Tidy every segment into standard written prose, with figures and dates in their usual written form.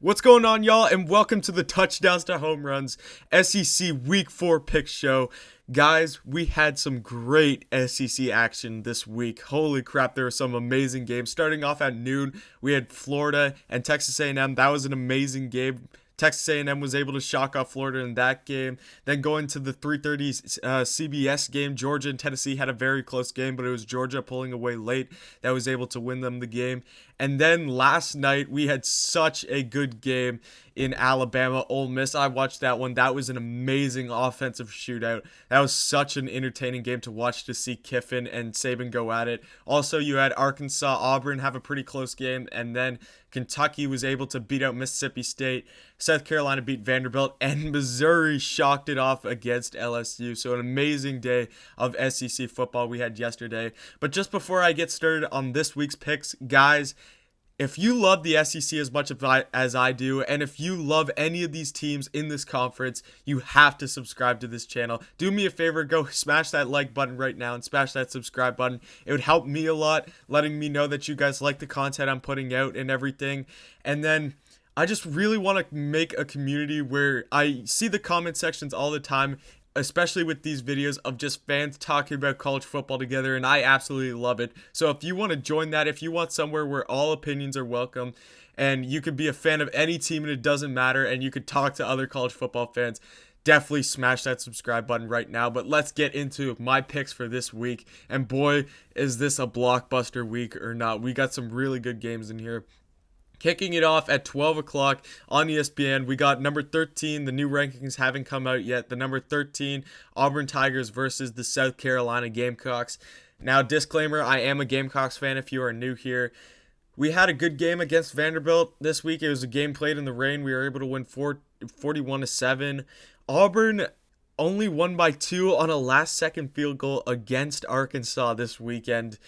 What's going on, y'all, and welcome to the Touchdowns to Home Runs SEC Week 4 Pick Show. Guys, we had some great SEC action this week. Holy crap, there were some amazing games. Starting off at noon, we had Florida and Texas A&M. That was an amazing game. Texas A&M was able to shock off Florida in that game. Then going to the 3:30 CBS game, Georgia and Tennessee had a very close game, but it was Georgia pulling away late that was able to win them the game. And then last night, we had such a good game in Alabama, Ole Miss. I watched that one. That was an amazing offensive shootout. That was such an entertaining game to watch, to see Kiffin and Saban go at it. Also, you had Arkansas, Auburn have a pretty close game, and then Kentucky was able to beat out Mississippi State. South Carolina beat Vanderbilt, and Missouri shocked it off against LSU. So an amazing day of SEC football we had yesterday. But just before I get started on this week's picks, guys, if you love the SEC as much as I do, and if you love any of these teams in this conference, you have to subscribe to this channel. Do me a favor, go smash that like button right now and smash that subscribe button. It would help me a lot, letting me know that you guys like the content I'm putting out and everything. And then I just really want to make a community where I see the comment sections all the time, especially with these videos of just fans talking about college football together, and I absolutely love it. So if you want to join that, if you want somewhere where all opinions are welcome, and you could be a fan of any team and it doesn't matter, and you could talk to other college football fans, definitely smash that subscribe button right now. But let's get into my picks for this week, and boy, is this a blockbuster week or not. We got some really good games in here. Kicking it off at 12 o'clock on ESPN, we got number 13. The new rankings haven't come out yet. The number 13 Auburn Tigers versus the South Carolina Gamecocks. Now, disclaimer, I am a Gamecocks fan if you are new here. We had a good game against Vanderbilt this week. It was a game played in the rain. We were able to win 41-7. Auburn only won by 2 on a last-second field goal against Arkansas this weekend.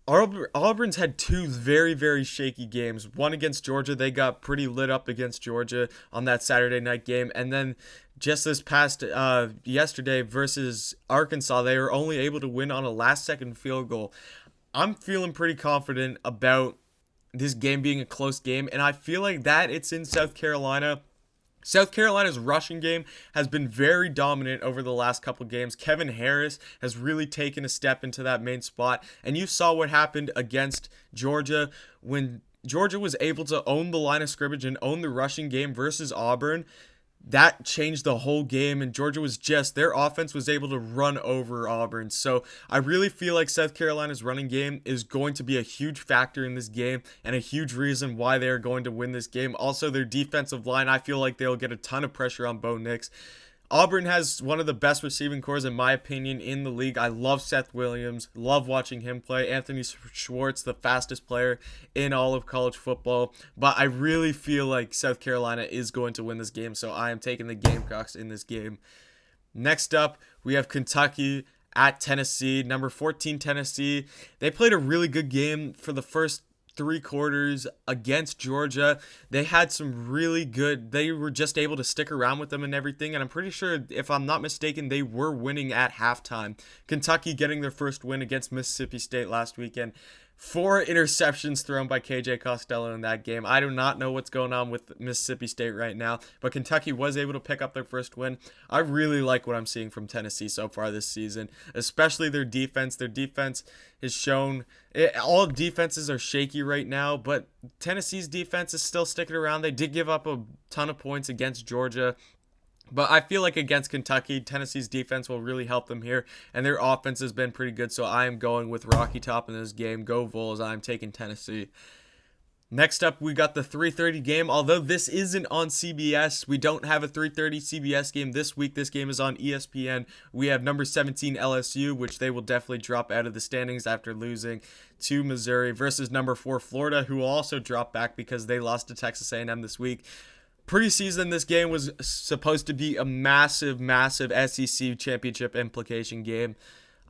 Auburn's had 2 very, very shaky games. One against Georgia. They got pretty lit up against Georgia on that Saturday night game. And then just this past yesterday versus Arkansas, they were only able to win on a last-second field goal. I'm feeling pretty confident about this game being a close game, and I feel like that it's in South Carolina. South Carolina's rushing game has been very dominant over the last couple games. Kevin Harris has really taken a step into that main spot. And you saw what happened against Georgia when Georgia was able to own the line of scrimmage and own the rushing game versus Auburn. That changed the whole game, and Georgia their offense was able to run over Auburn. So I really feel like South Carolina's running game is going to be a huge factor in this game and a huge reason why they're going to win this game. Also, their defensive line, I feel like they'll get a ton of pressure on Bo Nix. Auburn has one of the best receiving cores, in my opinion, in the league. I love Seth Williams, love watching him play. Anthony Schwartz, the fastest player in all of college football. But I really feel like South Carolina is going to win this game, so I am taking the Gamecocks in this game. Next up, we have Kentucky at Tennessee. Number 14, Tennessee. They played a really good game for the first 3 quarters against Georgia. They had some really good, they were just able to stick around with them and everything, and I'm pretty sure, if I'm not mistaken, they were winning at halftime. Kentucky getting their first win against Mississippi State last weekend. 4 interceptions thrown by KJ Costello in that game. I do not know what's going on with Mississippi State right now, but Kentucky was able to pick up their first win. I really like what I'm seeing from Tennessee so far this season, especially their defense. Their defense has shown all defenses are shaky right now, but Tennessee's defense is still sticking around. They did give up a ton of points against Georgia, but I feel like against Kentucky, Tennessee's defense will really help them here, and their offense has been pretty good, so I am going with Rocky Top in this game. Go Vols, I'm taking Tennessee. Next up, we got the 3:30 game. Although this isn't on CBS, we don't have a 3:30 CBS game this week. This game is on ESPN. We have number 17 LSU, which they will definitely drop out of the standings after losing to Missouri, versus number 4 Florida, who will also drop back because they lost to Texas A&M this week. Preseason, this game was supposed to be a massive, massive SEC championship implication game.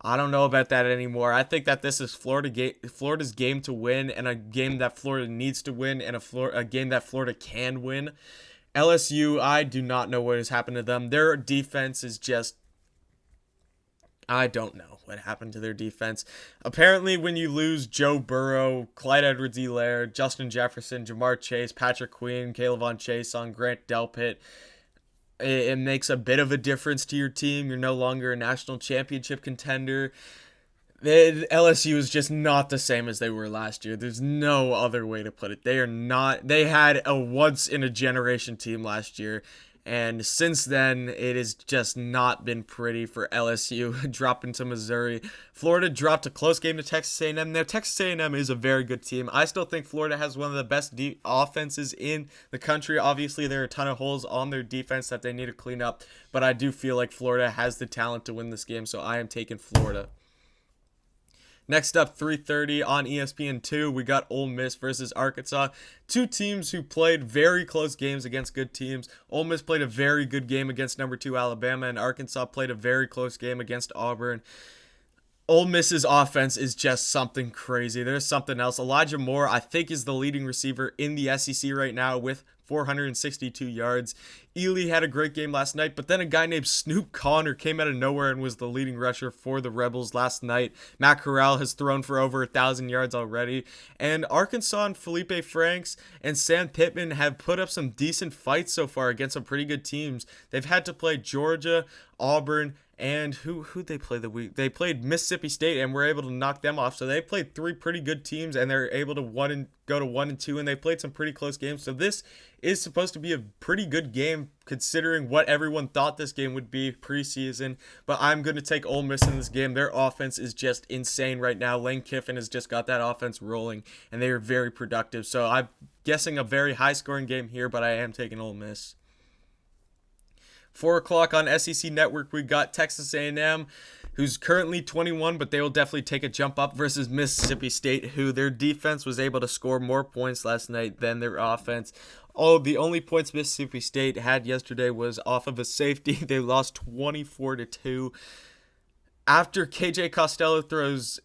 I don't know about that anymore. I think that this is Florida's game to win, and a game that Florida needs to win, and a game that Florida can win. LSU, I do not know what has happened to them. Their defense is just I don't know what happened to their defense. Apparently, when you lose Joe Burrow, Clyde Edwards-Helaire, Justin Jefferson, Jamar Chase, Patrick Queen, Caleb Von Chase on Grant Delpit, it makes a bit of a difference to your team. You're no longer a national championship contender. LSU is just not the same as they were last year. There's no other way to put it. They are not. They had a once in a generation team last year, and since then it has just not been pretty for LSU. Dropping to Missouri, Florida dropped a close game to Texas A&M. Now Texas A&M is a very good team. I still think Florida has one of the best offenses in the country. Obviously, there are a ton of holes on their defense that they need to clean up, but I do feel like Florida has the talent to win this game, so I am taking Florida. Next up, 3:30 on ESPN2, we got Ole Miss versus Arkansas. Two teams who played very close games against good teams. Ole Miss played a very good game against number 2 Alabama, and Arkansas played a very close game against Auburn. Ole Miss's offense is just something crazy. There's something else. Elijah Moore, I think, is the leading receiver in the SEC right now with 462 yards. Ely had a great game last night, but then a guy named Snoop Connor came out of nowhere and was the leading rusher for the Rebels last night. Matt Corral has thrown for over 1,000 yards already. And Arkansas and Felipe Franks and Sam Pittman have put up some decent fights so far against some pretty good teams. They've had to play Georgia, Auburn, and who'd they play the week? They played Mississippi State and were able to knock them off. So they played 3 pretty good teams and they're able to go to 1-2, and they played some pretty close games. So this is supposed to be a pretty good game considering what everyone thought this game would be preseason. But I'm going to take Ole Miss in this game. Their offense is just insane right now. Lane Kiffin has just got that offense rolling and they are very productive. So I'm guessing a very high scoring game here, but I am taking Ole Miss. 4 o'clock on SEC Network, we got Texas A&M, who's currently 21, but they will definitely take a jump up versus Mississippi State, who their defense was able to score more points last night than their offense. The only points Mississippi State had yesterday was off of a safety. They lost 24-2. After KJ Costello throws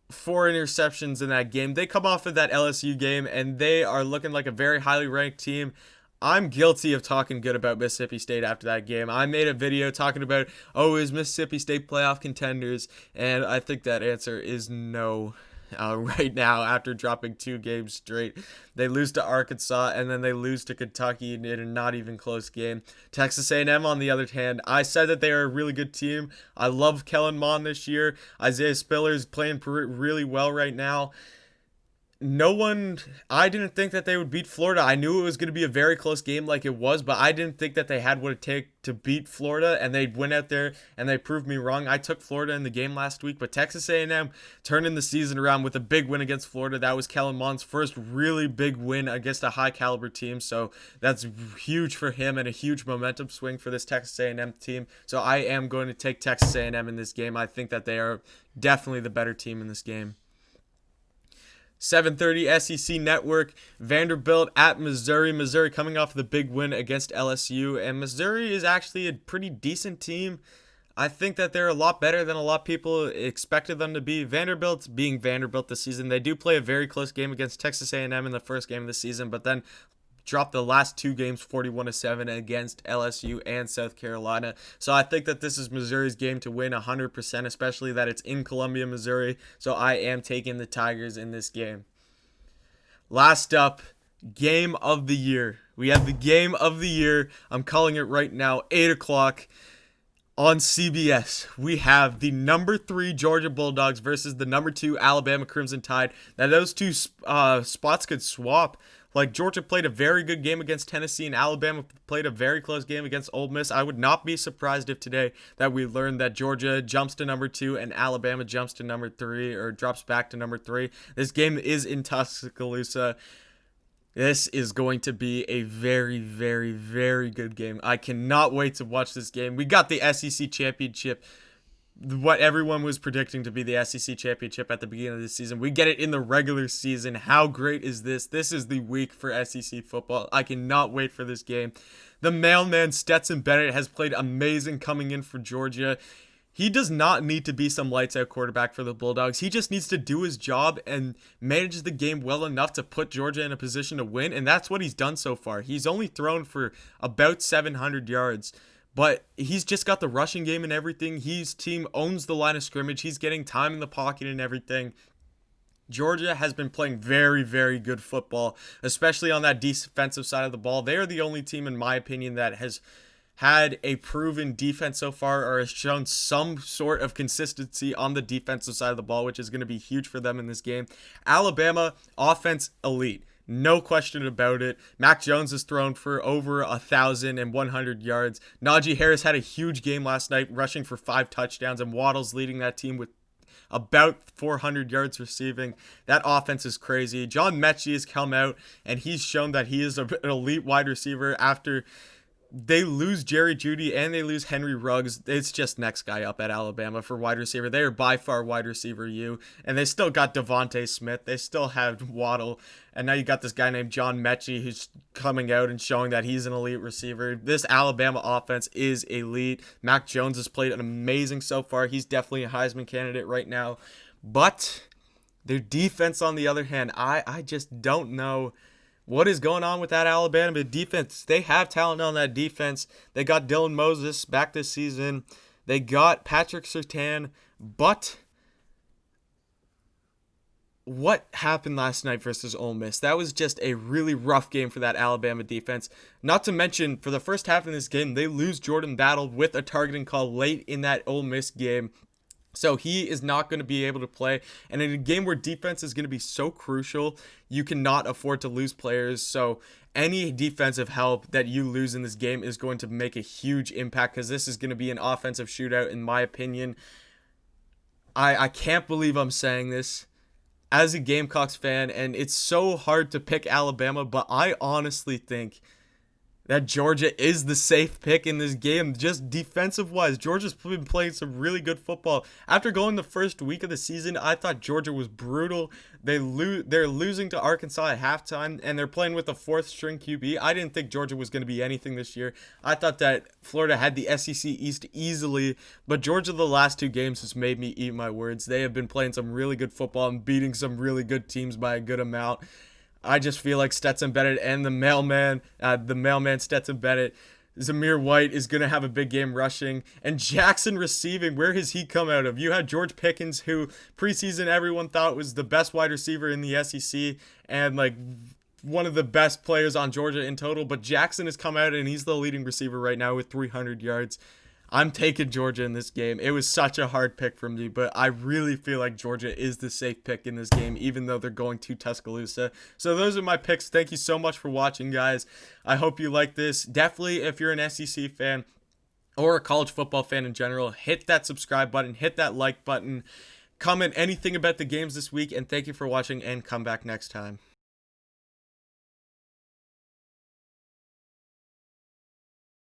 4 interceptions in that game, they come off of that LSU game, and they are looking like a very highly ranked team. I'm guilty of talking good about Mississippi State after that game. I made a video talking about, is Mississippi State playoff contenders? And I think that answer is no right now after dropping 2 games straight. They lose to Arkansas, and then they lose to Kentucky in a not even close game. Texas A&M, on the other hand, I said that they are a really good team. I love Kellen Mond this year. Isaiah Spiller is playing really well right now. I didn't think that they would beat Florida. I knew it was going to be a very close game like it was, but I didn't think that they had what it take to beat Florida, and they went out there and they proved me wrong. I took Florida in the game last week, but Texas A&M turning the season around with a big win against Florida. That was Kellen Mond's first really big win against a high caliber team, so that's huge for him and a huge momentum swing for this Texas A&M team. So I am going to take Texas A&M in this game. I think that they are definitely the better team in this game. 7:30 SEC Network, Vanderbilt at Missouri. Missouri coming off the big win against LSU, and Missouri is actually a pretty decent team. I think that they're a lot better than a lot of people expected them to be. Vanderbilt being Vanderbilt this season, they do play a very close game against Texas A&M in the first game of the season, but then dropped the last 2 games 41-7 against LSU and South Carolina. So I think that this is Missouri's game to win 100%, especially that it's in Columbia, Missouri. So I am taking the Tigers in this game. Last up, game of the year. We have the game of the year. I'm calling it right now, 8 o'clock. On CBS, we have the number 3 Georgia Bulldogs versus the number 2 Alabama Crimson Tide. Now, those two spots could swap. Like, Georgia played a very good game against Tennessee, and Alabama played a very close game against Ole Miss. I would not be surprised if today that we learned that Georgia jumps to number 2 and Alabama jumps to number 3 or drops back to number 3. This game is in Tuscaloosa. This is going to be a very, very, very good game. I cannot wait to watch this game. We got the SEC Championship, what everyone was predicting to be the SEC Championship at the beginning of the season. We get it in the regular season. How great is this? This is the week for SEC football. I cannot wait for this game. The mailman Stetson Bennett has played amazing coming in for Georgia. He does not need to be some lights-out quarterback for the Bulldogs. He just needs to do his job and manage the game well enough to put Georgia in a position to win, and that's what he's done so far. He's only thrown for about 700 yards, but he's just got the rushing game and everything. His team owns the line of scrimmage. He's getting time in the pocket and everything. Georgia has been playing very, very good football, especially on that defensive side of the ball. They are the only team, in my opinion, that has had a proven defense so far, or has shown some sort of consistency on the defensive side of the ball, which is going to be huge for them in this game. Alabama, offense elite. No question about it. Mac Jones has thrown for over 1,100 yards. Najee Harris had a huge game last night, rushing for 5 touchdowns, and Waddle's leading that team with about 400 yards receiving. That offense is crazy. John Mechie has come out, and he's shown that he is an elite wide receiver after they lose Jerry Jeudy and they lose Henry Ruggs. It's just next guy up at Alabama for wide receiver. They are by far wide receiver U, and they still got Devontae Smith. They still have Waddle, and now you got this guy named John Mechie who's coming out and showing that he's an elite receiver. This Alabama offense is elite. Mac Jones has played an amazing so far. He's definitely a Heisman candidate right now, but their defense, on the other hand, I just don't know what is going on with that Alabama defense. They have talent on that defense. They got Dylan Moses back this season. They got Patrick Surtain. But what happened last night versus Ole Miss? That was just a really rough game for that Alabama defense. Not to mention, for the first half of this game, they lose Jordan Battle with a targeting call late in that Ole Miss game. So he is not going to be able to play. And in a game where defense is going to be so crucial, you cannot afford to lose players. So any defensive help that you lose in this game is going to make a huge impact, because this is going to be an offensive shootout, in my opinion. I can't believe I'm saying this as a Gamecocks fan, and it's so hard to pick Alabama, but I honestly think that Georgia is the safe pick in this game, just defensive-wise. Georgia's been playing some really good football. After going the first week of the season, I thought Georgia was brutal. They're losing to Arkansas at halftime, and they're playing with a 4th-string QB. I didn't think Georgia was going to be anything this year. I thought that Florida had the SEC East easily, but Georgia the last 2 games has made me eat my words. They have been playing some really good football and beating some really good teams by a good amount. I just feel like Stetson Bennett and the mailman Stetson Bennett, Zamir White is going to have a big game rushing. And Jackson receiving, where has he come out of? You had George Pickens, who preseason everyone thought was the best wide receiver in the SEC and like one of the best players on Georgia in total. But Jackson has come out and he's the leading receiver right now with 300 yards. I'm taking Georgia in this game. It was such a hard pick for me, but I really feel like Georgia is the safe pick in this game, even though they're going to Tuscaloosa. So those are my picks. Thank you so much for watching, guys. I hope you like this. Definitely, if you're an SEC fan or a college football fan in general, hit that subscribe button, hit that like button, comment anything about the games this week, and thank you for watching, and come back next time.